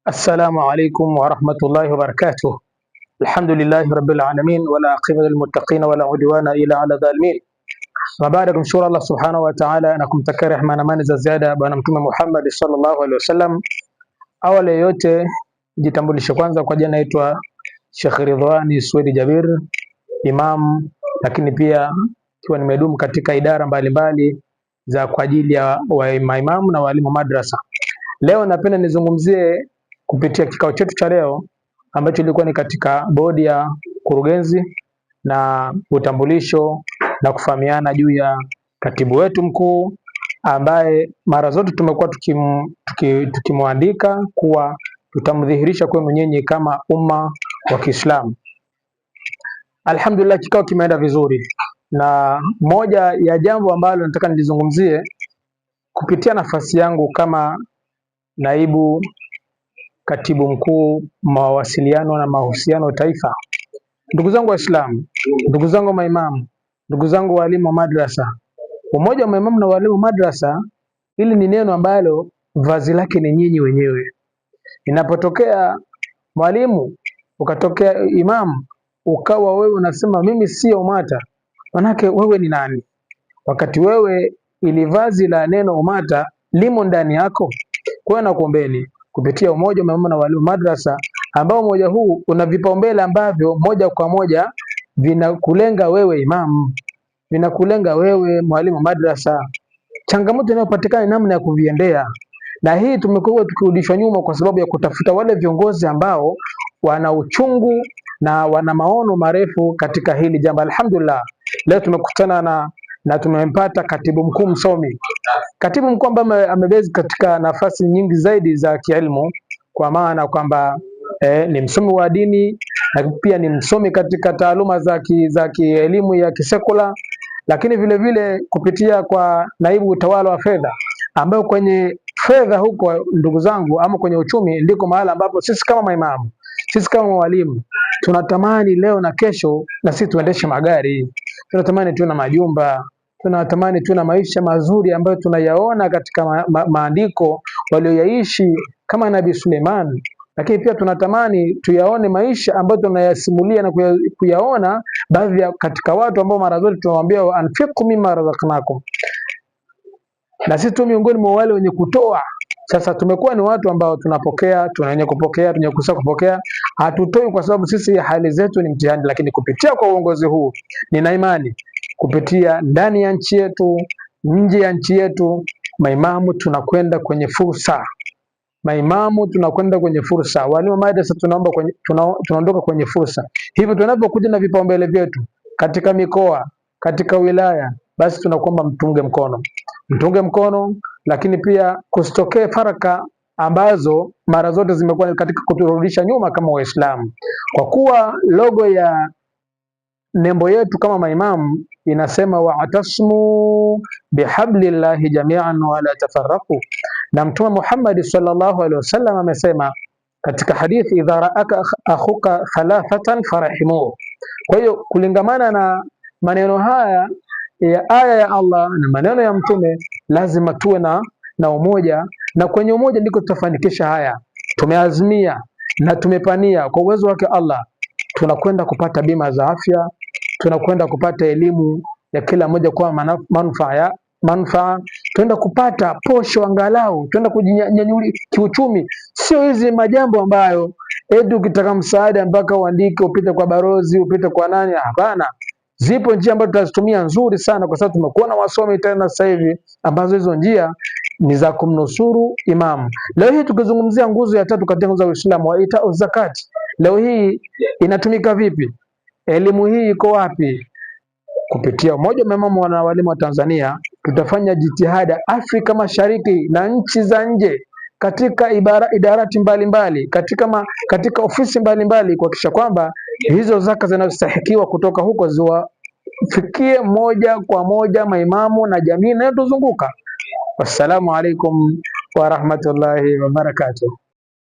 السلام عليكم ورحمة الله وبركاته. الحمد لله رب العالمين ولا عقبة للمتقين ولا عدوان إلا على الظالمين. وبعد kumshukuru Allah subhanahu wa ta'ala na kumtakia rehema na amani za ziada bwana mtume Muhammad sallallahu alaihi wasallam. Awali yote jitambulishe kwanza kwa jina, naitwa Sheikh Ridhwani Swedi Jabir, imam, lakini pia kiwa nimedumu katika idara mbalimbali za kwa ajili ya maimamu na walimu madrasa. Leo napenda nizungumzie kupitia kikao chetu cha leo ambacho ilikuwa ni katika bodi ya kurugenzi na utambulisho na kufahamiana juu ya katibu wetu mkuu ambaye mara zote tumekuwa tukimwandika kuwa tutamdhihirisha kwenu nyinyi kama umma wa Kiislamu. Alhamdulillah, kikao kimeenda vizuri, na moja ya jambo ambalo nataka nilizungumzie kupitia nafasi yangu kama naibu katibu mkuu mawasiliano na mahusiano taifa. Ndugu zangu Waislamu, ndugu zangu maimamu, ndugu zangu walimu wa madrasa, umoja wa maimamu na walimu madrasa, hili ni neno ambalo vazi lake ni nyinyi wenyewe. Inapotokea mwalimu ukatokea imamu ukawa wewe unasema mimi sio umata, manake wewe ni nani? Wakati wewe ili vazi la neno umata limo ndani yako. Kwa hiyo nakuombeni kupitia umoja wa maimamu na walimu madrasa, ambao umoja huu una vipaumbele ambavyo moja kwa moja vinakulenga wewe imamu, vinakulenga wewe mwalimu madrasa. Changamoto inayopatikana namna ya kuviendea, na hii tumekuwa tukirudishwa nyuma kwa sababu ya kutafuta wale viongozi ambao wana uchungu na wana maono marefu katika hili jambo. Alhamdulillah, leo tumekutana na tumempata katibu mkuu msomi, katibu mkuu ambaye amebezi katika nafasi nyingi zaidi za kielimu, kwa maana kwamba ni msomi wa dini na pia ni msomi katika taaluma za kielimu ya kisekula, lakini vile vile kupitia kwa naibu utawala wa fedha, ambayo kwenye fedha huko ndugu zangu, ama kwenye uchumi, ndiko mahali ambapo sisi kama maimamu, sisi kama walimu tunatamani leo na kesho na sisi tuendeshe magari, tunatamani tuwe na majumba, tunatamani tuwe na maisha mazuri ambayo tunayaona katika maandiko walioyaishi kama Nabii Suleiman, lakini pia tunatamani tuyaone maisha ambayo tunayasimulia na kuyaona baadhi ya katika watu ambao mara zote tunawaambia anfiqu mimma razaqnakum, na sisi tu miongoni mwa wale wenye kutoa. Sasa tumekuwa ni watu ambao tunapokea, tunanye kupokea, tunanye kupokea, hatutoi kwa sababu sisi hali zetu ni mtihani. Lakini kupitia kwa uongozi huu, nina imani kupitia ndani ya nchi yetu, nje ya nchi yetu, maimamu tunakwenda kwenye fursa, maimamu tunakwenda kwenye fursa, walimu madrasa tunaondoka kwenye fursa. Hivyo tunapokuja na vipaumbele vyetu katika mikoa, katika wilaya, basi tunakuomba mtunge mkono, lakini pia kusitokee faraka ambazo mara zote zimekuwa katika kuturudisha nyuma kama Waislamu, kwa kuwa logo ya nembo yetu kama maimamu inasema wa'tasmu bihablillahi jami'an wa la tafarraqu, na Mtume Muhammad sallallahu alaihi wasallam amesema katika hadithi, idha ra'aka akhuka khalafatan farahimu. Kwa hiyo kulingamana na maneno haya ya aya ya Allah na maneno ya Mtume, lazima tuwe na umoja, na kwenye umoja ndiko tutafanikisha haya. Tumeazimia na tumepania kwa uwezo wake Allah, tunakwenda kupata bima za afya, tunakwenda kupata elimu ya kila mmoja kwa manufaa, tunaenda kupata posho angalau, tunaenda kujinyanyua kiuchumi. Sio hizi majambo ambayo ukitaka msaada mpaka uandike, upite kwa barozi, upite kwa nani. Hapana, zipo njia ambazo tutazitumia nzuri sana, kwa sababu tumekuwa na wasomi tena sasa hivi, ambazo hizo njia ni za kumnusuru imamu. Leo hii tukizungumzia nguzo ya tatu katika nguzo za Uislamu, wa itau zakati, leo hii inatumika vipi? Elimu hii iko wapi? Kupitia umoja wa maimamu na walimu wa Tanzania, tutafanya jitihada Afrika Mashariki na nchi za nje, katika idarati mbalimbali, katika ofisi mbalimbali, kuhakikisha kwamba hizo zaka zinazostahikiwa kutoka huko ziwafikie moja kwa moja maimamu na jamii inayotuzunguka. Wassalamu alaikum wa rahmatullahi wa barakatuh.